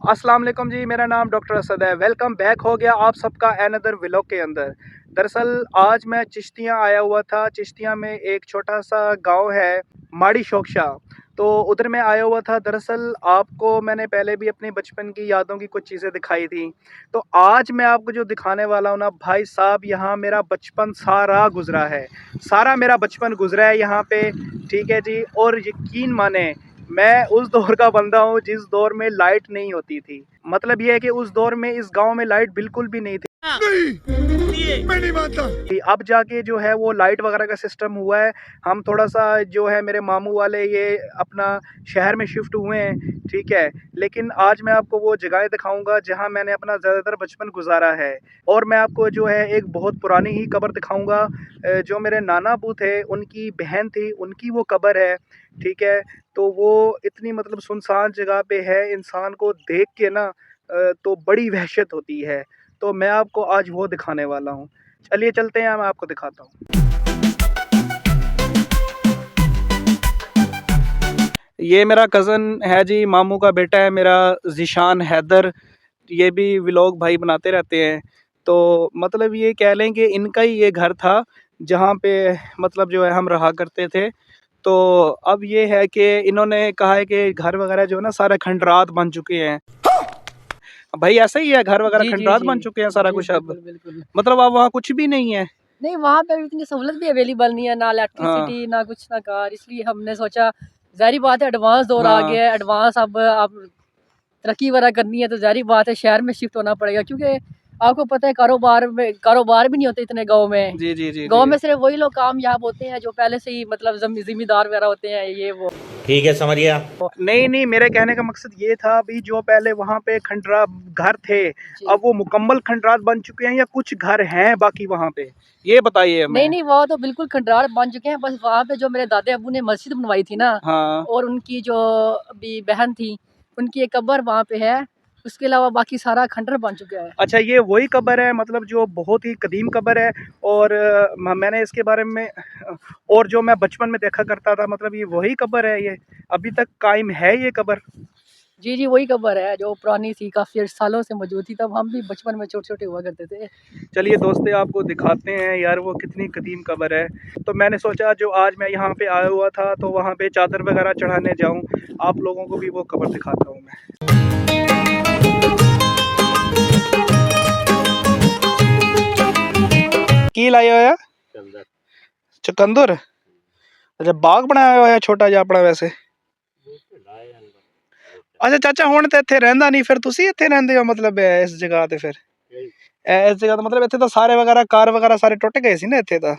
अस्सलाम वालेकुम जी, मेरा नाम डॉक्टर असद है। वेलकम बैक हो गया आप सबका अनदर व्लॉग के अंदर। दरअसल आज मैं चिश्तियाँ आया हुआ था। चिश्तियाँ में एक छोटा सा गांव है माड़ी शोकशा, तो उधर मैं आया हुआ था। दरअसल आपको मैंने पहले भी अपने बचपन की यादों की कुछ चीज़ें दिखाई थी, तो आज मैं आपको जो दिखाने वाला हूँ ना भाई साहब, यहाँ मेरा बचपन सारा गुजरा है। सारा मेरा बचपन गुजरा है यहाँ पे, ठीक है जी। और यकीन माने मैं उस दौर का बंदा हूँ जिस दौर में लाइट नहीं होती थी। मतलब ये है कि उस दौर में इस गांव में लाइट बिल्कुल भी नहीं थी। नहीं, मैं नहीं मानता। अब जाके जो है वो लाइट वगैरह का सिस्टम हुआ है। हम थोड़ा सा जो है मेरे मामू वाले ये अपना शहर में शिफ्ट हुए हैं, ठीक है। लेकिन आज मैं आपको वो जगह दिखाऊंगा जहां मैंने अपना ज़्यादातर बचपन गुजारा है। और मैं आपको जो है एक बहुत पुरानी ही कब्र दिखाऊंगा। जो मेरे नाना अबू थे उनकी बहन थी, उनकी वो कब्र है, ठीक है। तो वो इतनी मतलब सुनसान जगह पे है, इंसान को देख के ना तो बड़ी वहशत होती है। तो मैं आपको आज वो दिखाने वाला हूँ। चलिए चलते हैं, मैं आपको दिखाता हूँ। ये मेरा कज़न है जी, मामू का बेटा है मेरा, ज़ीशान हैदर। ये भी व्लॉग भाई बनाते रहते हैं। तो मतलब ये कह लें कि इनका ही ये घर था जहाँ पे मतलब जो है हम रहा करते थे। तो अब ये है कि इन्होंने कहा है कि घर वगैरह जो है ना सारे खंडरात बन चुके हैं। भाई ऐसा ही है, घर वगैरह जी जी खंडरात जी बन चुके हैं सारा जी, कुछ अब। बिल्कुल बिल्कुल। मतलब अब वहाँ कुछ भी नहीं है। नहीं, वहाँ पे इतनी सहूलत भी अवेलेबल नहीं है, ना हाँ इलेक्ट्रिसिटी ना कुछ ना कार। इसलिए हमने सोचा ज़ाहिर बात है एडवांस दौर आ हाँ गया है, एडवांस अब तरक्की वगैरह करनी है तो ज़ाहिर बात है शहर में शिफ्ट होना पड़ेगा। क्योंकि आपको पता है कारोबार भी नहीं होते इतने गाँव में। जी जी जी गाँव जी। में सिर्फ वही लोग कामयाब होते हैं जो पहले से ही मतलब जिम्मेदार वगैरह होते हैं, ये वो। ठीक है, समझ गया। नहीं नहीं, मेरे कहने का मकसद ये था अभी जो पहले वहाँ पे खंडरा घर थे, जी। अब वो मुकम्मल खंडरात बन चुके हैं या कुछ घर हैं बाकी वहाँ पे, ये बताइए नहीं हमें। नहीं, वो तो बिल्कुल खंडार बन चुके हैं। बस वहाँ पे जो मेरे दादे अबू ने मस्जिद बनवाई थी ना, हाँ। और उनकी जो अभी बहन थी उनकी एक कब्र वहाँ पे है। उसके अलावा बाकी सारा खंडर बन चुका है। अच्छा, ये वही कब्र है मतलब जो बहुत ही कदीम कब्र है। और मैंने इसके बारे में और जो मैं बचपन में देखा करता था, मतलब ये वही कब्र है, ये अभी तक कायम है ये कब्र। जी जी, वही कब्र है जो पुरानी थी, काफ़ी सालों से मौजूद थी। तब हम भी बचपन में छोटे छोटे हुआ करते थे। चलिए दोस्तों, आपको दिखाते हैं यार वो कितनी कदीम कब्र है। तो मैंने सोचा जो आज मैं यहाँ पे आया हुआ था तो वहाँ पे चादर वगैरह चढ़ाने जाऊँ, आप लोगों को भी वो कब्र दिखाता हूँ मैं। की लाया होया चुकंदर। अच्छा, बाग बनाया होया छोटा जिहा अपना वैसे। अच्छा चाचा, हुण ते इत्थे रहिंदा नहीं, फिर तुसी इत्थे रहिंदे हो मतलब इस जगह ते? फिर इस जगह तो मतलब इत्थे तो सारे वगैरह कार वगैरह सारे टुट गए सी ना इत्थे तो।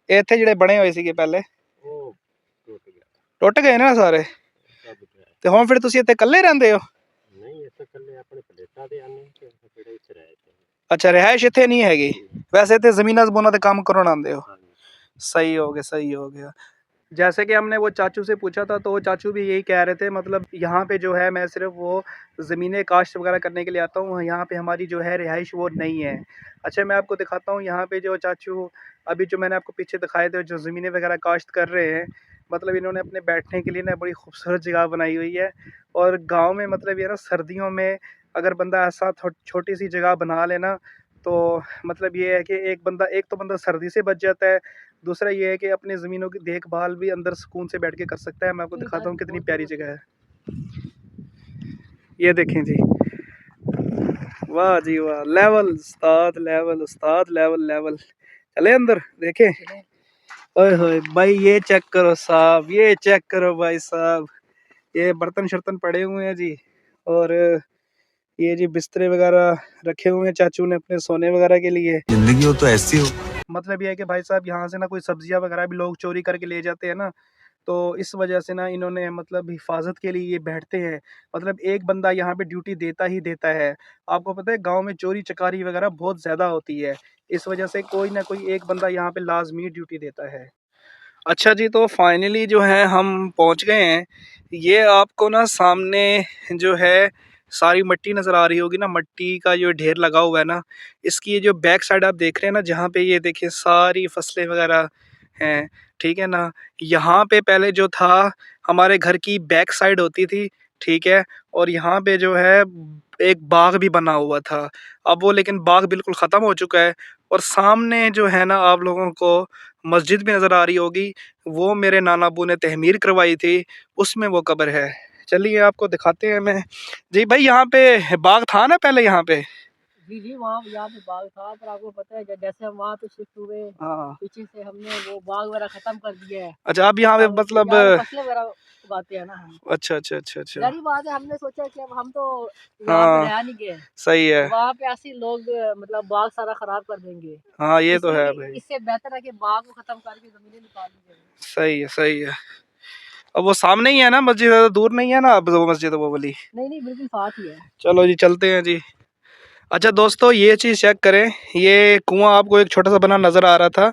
इत्थे जिहड़े बने होए सीगे पहले टुट गए ना सारे। ते हुण फिर तुसी इत्थे कल्ले रहिंदे हो? अच्छा, रिहाइश इत्थे नहीं हैगी, वैसे इत्थे जमीनां जमूनां ते काम करन आंदे हो। सही हो गया, सही हो गया। जैसे कि हमने वो चाचू से पूछा था तो वो चाचू भी यही कह रहे थे, मतलब यहाँ पे जो है मैं सिर्फ वो ज़मीनें काश्त वगैरह करने के लिए आता हूँ, यहाँ पे हमारी जो है रिहाइश वो नहीं है। अच्छा, मैं आपको दिखाता हूँ यहाँ पे जो चाचू अभी जो मैंने आपको पीछे दिखाए थे जो ज़मीनें वगैरह काश्त कर रहे हैं, मतलब इन्होंने अपने बैठने के लिए ना बड़ी खूबसूरत जगह बनाई हुई है। और गाँव में मतलब ये ना सर्दियों में अगर बंदा ऐसा छोटी सी जगह बना लेना तो मतलब ये है कि एक तो बंदा सर्दी से बच जाता है, दूसरा ये है कि अपनी ज़मीनों की देखभाल भी अंदर सुकून से बैठ के कर सकता है। मैं आपको दिखाता हूँ कितनी प्यारी जगह है। ये देखें जी, वाह जी वाह, लेवल उस्ताद, लेवल उस्ताद, लेवल लेवल। चले अंदर देखें। ओए होए भाई, ये चेक करो साहब, ये चेक करो भाई साहब, ये बर्तन शर्तन पड़े हुए हैं जी। और ये जी बिस्तरे वगैरह रखे हुए हैं चाचू ने अपने सोने वगैरह के लिए। जिंदगी हो तो ऐसी हो। मतलब ये है कि भाई साहब यहाँ से ना कोई सब्जियां वगैरह भी लोग चोरी करके ले जाते हैं ना, तो इस वजह से ना इन्होंने मतलब हिफाजत के लिए ये बैठते हैं। मतलब एक बंदा यहाँ पे ड्यूटी देता ही देता है। आपको पता है गांव में चोरी चकारी वगैरह बहुत ज़्यादा होती है, इस वजह से कोई ना कोई एक बंदा यहाँ पे लाजमी ड्यूटी देता है। अच्छा जी, तो फाइनली जो है हम पहुँच गए हैं। ये आपको ना सामने जो है सारी मिट्टी नज़र आ रही होगी ना, मिट्टी का जो ढेर लगा हुआ है ना, इसकी ये जो बैक साइड आप देख रहे हैं ना, जहाँ पे ये देखिए सारी फसलें वगैरह हैं, ठीक है ना। यहाँ पे पहले जो था हमारे घर की बैक साइड होती थी, ठीक है। और यहाँ पे जो है एक बाग भी बना हुआ था, अब वो लेकिन बाग बिल्कुल ख़त्म हो चुका है। और सामने जो है ना आप लोगों को मस्जिद भी नज़र आ रही होगी, वो मेरे नाना अबू ने तहमीर करवाई थी, उसमें वो कब्र है। चलिए आपको दिखाते हैं। मैं जी भाई यहाँ पे बाग था ना पहले यहाँ पे? जी जी, वहाँ यहाँ पे बाग था, पर आपको पता है जैसे हम वहाँ पे शिफ्ट हुए, हाँ। पीछे से हमने वो बाग वगैरह खत्म कर दिया है। अच्छा, अब यहाँ पे अब मतलब यहाँ पे फसलें वगैरह उगाते हैं ना हम। अच्छा अच्छा अच्छा अच्छा। जारी बात है, हमने सोचा कि अब हम तो यहाँ पे हाँ रह नहीं गए, सही है। वहाँ पे ऐसे ही लोग मतलब बाग सारा खराब कर देंगे। हाँ ये तो है इसलिए भाई। इससे बेहतर है कि बाग को खत्म करके जमीनें निकाल दी जाए। सही है सही है। अब वो सामने ही है ना मस्जिद, ज़्यादा दूर नहीं है ना अब वो मस्जिद वो वाली? नहीं नहीं, बिल्कुल साथ ही है। चलो जी चलते हैं जी। अच्छा दोस्तों ये चीज़ चेक करें, ये कुआं आपको एक छोटा सा बना नज़र आ रहा था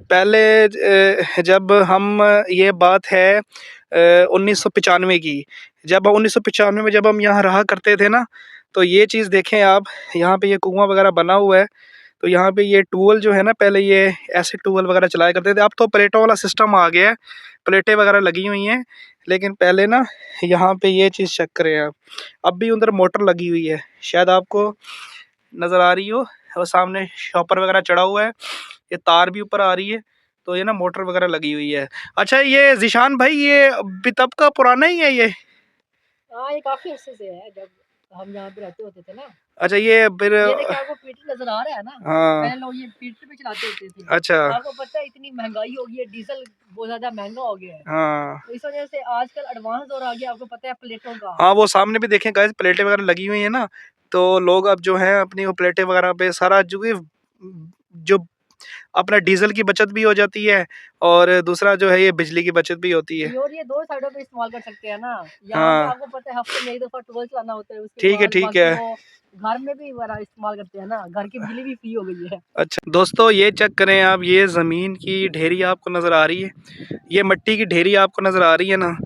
पहले। जब हम, ये बात है 1995 की, जब 1995 में जब हम यहाँ रहा करते थे ना, तो ये चीज़ देखें आप, यहाँ पे ये कुआं वगैरह बना हुआ है। तो यहाँ पे ये टूल जो है ना, पहले ये ऐसे टूल वगैरह चलाया करते थे, अब तो प्लेटों वाला सिस्टम आ गया है, प्लेटें वगैरह लगी हुई हैं। लेकिन पहले ना यहाँ पे ये चीज़ चेक करें आप, अब भी उधर मोटर लगी हुई है, शायद आपको नज़र आ रही हो, और सामने शॉपर वगैरह चढ़ा हुआ है, ये तार भी ऊपर आ रही है, तो ये ना मोटर वगैरह लगी हुई है। अच्छा ये ज़ीशान भाई, ये भी तब का पुराना ही है ये? हाँ, ये काफी अर्से से है, जब हम यहाँ पे रहते होते थे ना। अच्छा ये फिर, ये देखिए आपको पीटर नजर आ रहा है ना, हाँ पहले लोग ये पीटर पे चलाते होते थे। अच्छा आपको पता है इतनी महंगाई हो गई है, डीजल बहुत ज्यादा महंगा हो गया है, हाँ तो इस वजह से आजकल एडवांस दौर आ गया, आपको पता है प्लेटों का। हाँ। वो सामने भी देखें गाइस, प्लेटें वगैरह लगी हुई हैं ना, तो लोग अब जो है अपनी वो प्लेटें वगैरह पे सारा जो अपना डीजल की बचत भी हो जाती है, और दूसरा जो है ये बिजली की बचत भी होती है। और ये दो साइडों पे इस्तेमाल कर सकते हैं ना। यहाँ पे हाँ आपको पता है हफ्ते में एक दफा टोल चलाना होता है, उसके ठीक है बाद ठीक बाकी है। वो घर में भी बड़ा इस्तेमाल करते हैं ना, घर की बिजली भी फ्री हो गई है। अच्छा दोस्तों ये चेक करें आप, ये ज़मीन की ढेरी आपको नज़र आ रही है, ये मिट्टी की ढेरी आपको नज़र आ रही है ना,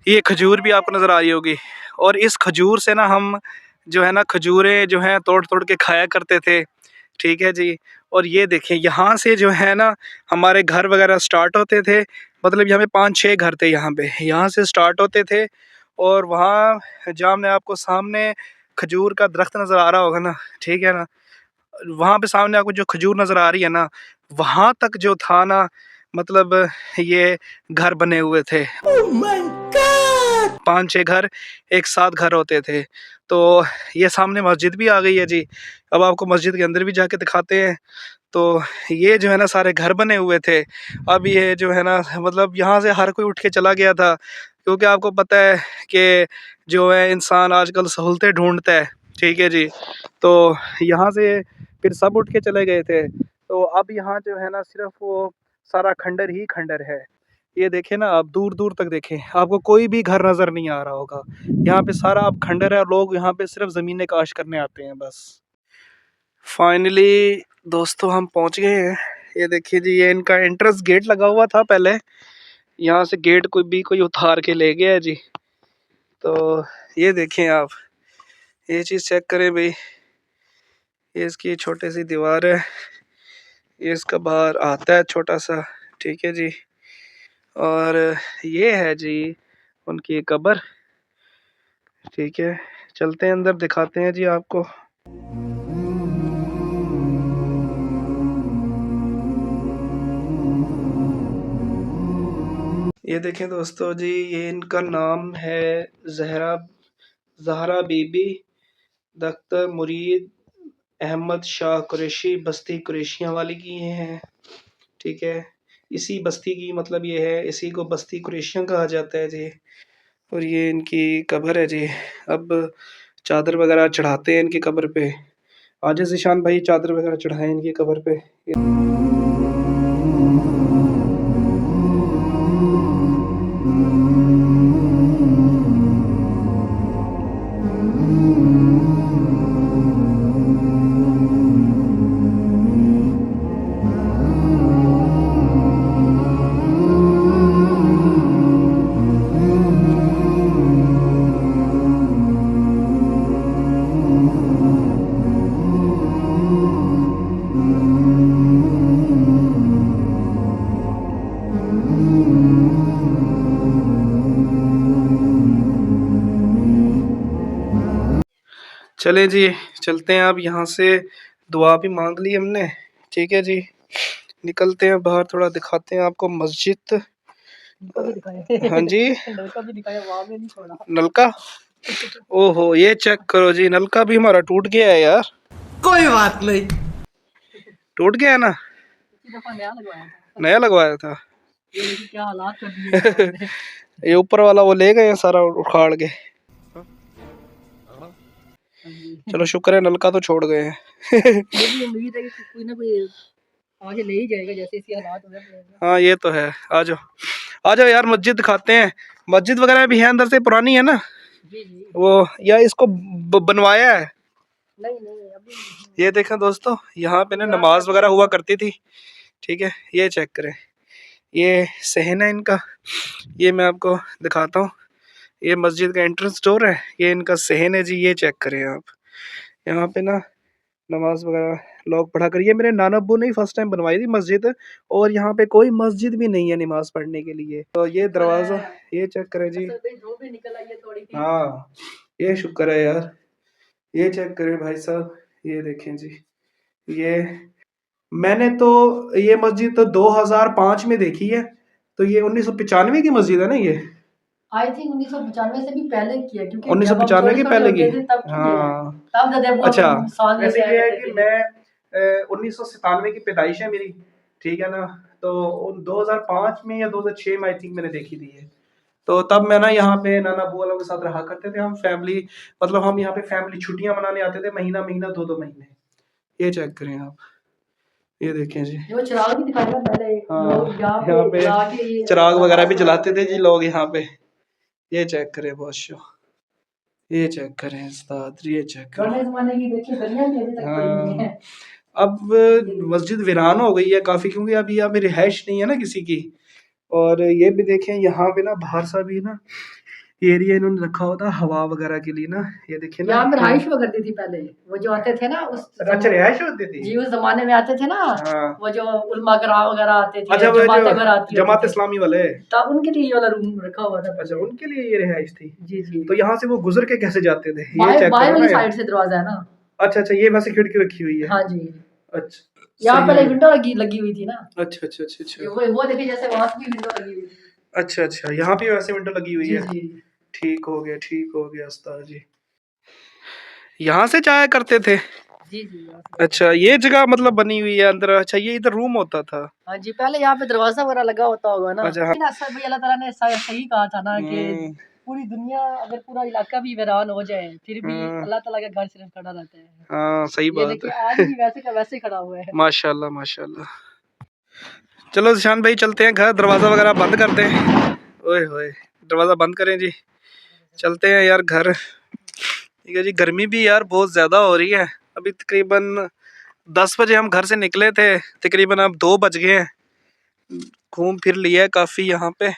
ये खजूर भी आपको नज़र आ रही होगी। और इस खजूर से ना हम जो है ना खजूरें जो हैं तोड़ तोड़ के खाया करते थे, ठीक है जी। और ये देखें यहाँ से जो है ना हमारे घर वगैरह स्टार्ट होते थे, मतलब यहाँ पे 5-6 घर थे, यहाँ से स्टार्ट होते थे। और वहाँ जहाँ हमने आपको सामने खजूर का दरख्त नज़र आ रहा होगा ना, ठीक है ना, वहाँ पे सामने आपको जो खजूर नज़र आ रही है ना, वहाँ तक जो था ना, मतलब ये घर बने हुए थे। oh my God! 5-6 घर एक साथ घर होते थे। तो ये सामने मस्जिद भी आ गई है जी, अब आपको मस्जिद के अंदर भी जाके दिखाते हैं। तो ये जो है ना सारे घर बने हुए थे। अब ये जो है ना मतलब यहाँ से हर कोई उठ के चला गया था, क्योंकि आपको पता है कि जो है इंसान आजकल सहूलतें ढूंढता है, ठीक है जी। तो यहाँ से फिर सब उठ के चले गए थे। तो अब यहाँ जो है ना सिर्फ वो सारा खंडर ही खंडर है। ये देखें ना, आप दूर दूर तक देखें, आपको कोई भी घर नज़र नहीं आ रहा होगा, यहाँ पे सारा अब खंडर है, और लोग यहाँ पे सिर्फ ज़मीनें काश करने आते हैं बस। फाइनली दोस्तों हम पहुँच गए हैं। ये देखिए जी, ये इनका एंट्रेंस गेट लगा हुआ था पहले, यहाँ से गेट कोई उतार के ले गया है जी। तो ये देखें आप, ये चीज़ चेक करें भाई, ये इसकी छोटी सी दीवार है, ये इसका बाहर आता है छोटा सा, ठीक है जी। और ये है जी उनकी कब्र, ठीक है। चलते हैं अंदर, दिखाते हैं जी आपको। ये देखें दोस्तों जी, ये इनका नाम है ज़हरा बीबी दख्त मुरीद अहमद शाह कुरैशी, बस्ती कुरैशियाँ वाली की ये हैं, ठीक है। इसी बस्ती की मतलब ये है, इसी को बस्ती कुरैशियाँ कहा जाता है जी। और ये इनकी कब्र है जी। अब चादर वगैरह चढ़ाते हैं इनकी कब्र पे। आज ज़ीशान भाई चादर वगैरह चढ़ाएं इनकी कब्र पे। चले जी, चलते हैं अब यहाँ से। दुआ भी मांग ली हमने, ठीक है जी। निकलते हैं बाहर, थोड़ा दिखाते हैं आपको मस्जिद। नलका भी दिखाया हाँ जी, नलका भी दिखाया, वहां में नहीं छोड़ा। नलका, ओहो ये चेक करो जी, नलका भी हमारा टूट गया है यार। कोई बात नहीं। टूट गया है ना, इसी दफा नया लगवाया था। नया लगवाया था। ये देखिए क्या हालात कर दिए इंसान ने। ये ऊपर वाला वो ले गए हैं सारा उखाड़ के। हाँ जी। चलो शुक्र है नलका तो छोड़ गए हैं। ये भी उम्मीद है कि कोई ना कोई आगे ले ही जाएगा, जैसे इसी हालात हो रहे हैं। हाँ ये तो है, आ जाओ आ जाओ यार, मस्जिद दिखाते हैं। मस्जिद वगैरह भी है अंदर से, पुरानी है ना जी जी। वो, या इसको बनवाया है? नहीं नहीं अभी नहीं। ये देखें दोस्तों, यहाँ पे ना नमाज वगैरह हुआ करती थी, ठीक है। ये चेक करें, ये सहन है इनका, ये मैं आपको दिखाता हूँ। ये मस्जिद का एंट्रेंस डोर है, ये इनका सहन है जी। ये चेक करें आप, यहाँ पे ना नमाज वगैरह लोग पढ़ा कर। ये मेरे नाना अब्बू ने ही फर्स्ट टाइम बनवाई थी मस्जिद, और यहाँ पे कोई मस्जिद भी नहीं है नमाज पढ़ने के लिए। तो ये दरवाज़ा, ये चेक करें जी। जो भी निकल आई है थोड़ी सी। हाँ ये शुक्र है यार। ये चेक करें भाई साहब, ये देखें जी। ये मैंने तो ये मस्जिद तो 2005 में देखी है, तो ये 1995 की मस्जिद है ना ये। आई थिंक 1995 से भी पहले की है, क्योंकि 1995 की पहले की, तब की है। हाँ। तब दादा बहुत अच्छा, साल वैसे से ये है कि मैं 1997 की पैदाइश है मेरी, ठीक है ना। तो 2005 में या 2006 में आई थिंक मैंने देखी थी ये। तो तब मैं ना यहाँ पे नाना बुआ लोगों के साथ रहा करते थे हम, फैमिली, मतलब हम यहाँ पे फैमिली छुट्टियां मनाने आते थे, महीना महीना 2-2 महीने। ये चेक करें आप, ये देखें जी। वो चिराग भी दिखाया था पहले। हाँ, लोग यहाँ यहाँ पे जला के ये चिराग वगैरह भी नमाज जलाते थे पढ़ते जी लोग यहाँ पे। ये चेक करें बादशाह, ये चेक करें उस्ताद, ये चेक पुराने करें। जमाने की देखिए गलियां भी अभी तक पड़ी हुई हाँ, हैं। अब मस्जिद वीरान हो गई है काफ़ी, क्योंकि अभी यहाँ पे रिहाइश नहीं है ना किसी की। और ये भी देखें यहाँ पे ना बाहर सा भी ना एरिया इन्होंने रखा होता है हवा वगैरह के लिए ना। ये देखिए ना, यहाँ पे रहाइश हुआ करती थी पहले, वो जो आते थे ना उस अच्छा रिहाइश होती थी जी, उस जमाने में आते थे ना। हाँ। वो जो उलमा कराम वगैरह आते थे, अच्छा, वो जमातें जो वगैरह आती होती जमात थी, इस्लामी वाले, तब उनके लिए ये वाला रूम रखा हुआ था। अच्छा उनके लिए ये रिहाइश थी। जी जी। तो यहाँ से वो गुजर के कैसे जाते थे, ये बाएं चेक बाएं करो वाली ना। साइड से दरवाजा है ना। अच्छा अच्छा, ये वैसे खिड़की रखी हुई है। हाँ जी। अच्छा, यहाँ सही पहले है। विंडो लगी हुई थी ना। अच्छा अच्छा अच्छा अच्छा, वो देखिए जैसे वहां से भी विंडो लगी हुई थी। अच्छा अच्छा, यहाँ पे वैसे विंडो लगी हुई जी है। जी। ठीक हो गया, ठीक हो गया उस्ताद जी। यहाँ से जाया करते थे। जी जी यहाँ से। अच्छा, ये जगह मतलब बनी हुई है अंदर। अच्छा, ये इधर रूम होता था। हाँ जी, पहले यहाँ पे दरवाजा वगैरह लगा होता होगा ना। अच्छा, हाँ। लेकिन ऐसा भी अल्लाह ताला ने सही कहा था ना कि हम्म, पूरी दुनिया अगर पूरा इलाका भी वीरान हो जाए फिर भी हम्म, अल्लाह ताला का घर सिर्फ खड़ा रहता है। हाँ सही ये बात देखिए है। आज भी वैसे का वैसे खड़ा हुआ है। माशाल्लाह माशाल्लाह। चलो जिशान भाई चलते हैं घर, दरवाज़ा वगैरह बंद करते हैं। ओए होए, दरवाज़ा बंद करें जी, चलते हैं यार घर। ठीक है जी, गर्मी भी यार बहुत ज़्यादा हो रही है। अभी तकरीबन 10 बजे हम घर से निकले थे, तकरीबन अब 2 बज गए हैं। घूम फिर लिया है काफ़ी यहाँ पे।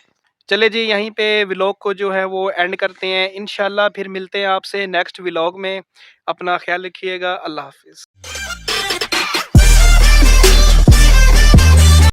चले जी, यहीं पे व्लॉग को जो है वो एंड करते हैं। इंशाल्लाह फिर मिलते हैं आपसे नेक्स्ट व्लॉग में। अपना ख्याल रखिएगा। अल्लाह हाफिज़।